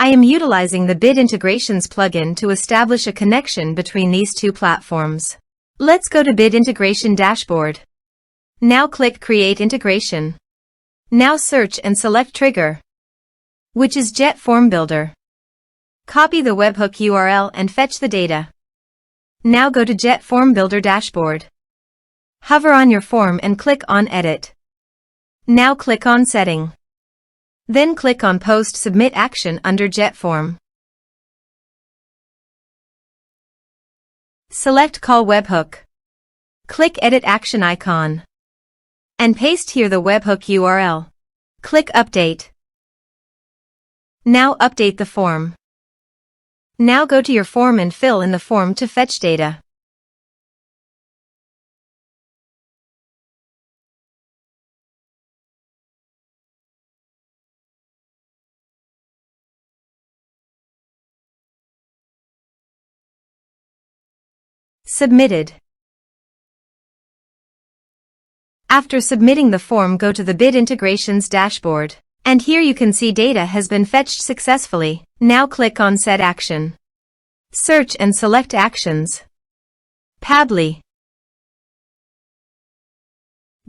I am utilizing the Bit Integrations plugin to establish a connection between these two platforms. Let's go to Bit Integration Dashboard. Now click Create Integration. Now search and select Trigger, which is JetFormBuilder. Copy the webhook URL and fetch the data. Now go to JetFormBuilder Dashboard. Hover on your form and click on Edit. Now click on Setting. Then click on Post Submit Action under JetForm. Select Call Webhook. Click Edit Action icon. And paste here the webhook URL. Click Update. Now update the form. Now go to your form and fill in the form to fetch data. Submitted. After submitting the form, go to the Bit Integrations dashboard. And here you can see data has been fetched successfully. Now click on Set Action. Search and select Actions. Pabbly.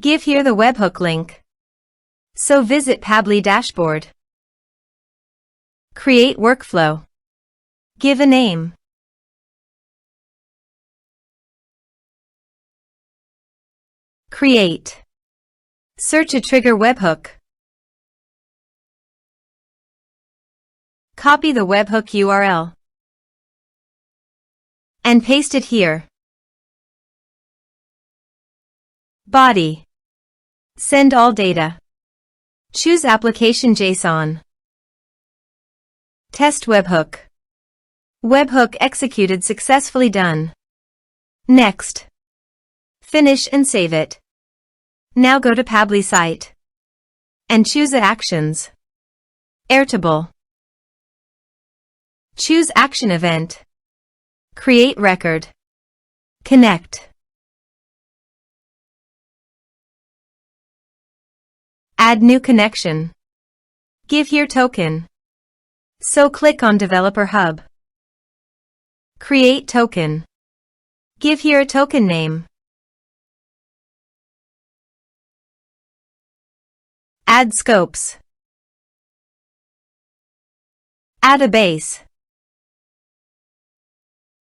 Give here the webhook link. So visit Pabbly dashboard. Create workflow. Give a name. Create. Search a trigger webhook. Copy the webhook URL. And paste it here. Body. Send all data. Choose Application JSON. Test webhook. Webhook executed successfully done. Next. Finish and save it. Now go to Pabbly site. And choose Actions. Airtable. Choose Action Event. Create record. Connect. Add new connection. Give here token. So click on Developer Hub. Create token. Give here a token name. Add scopes. Add a base.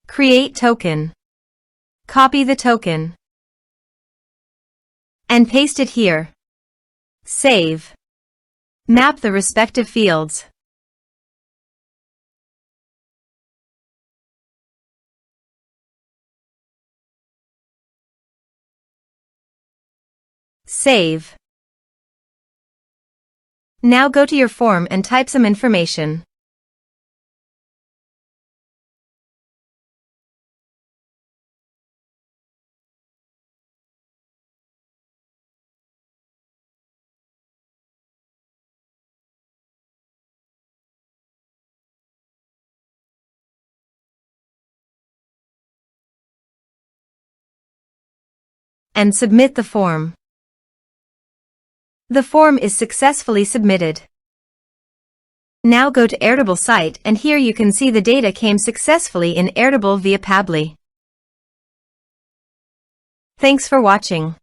Create token. Copy the token. And paste it here. Save. Map the respective fields. Save. Now go to your form and type some information. And submit the form. The form is successfully submitted. Now go to Airtable site and here you can see the data came successfully in Airtable via Pabbly. Thanks for watching.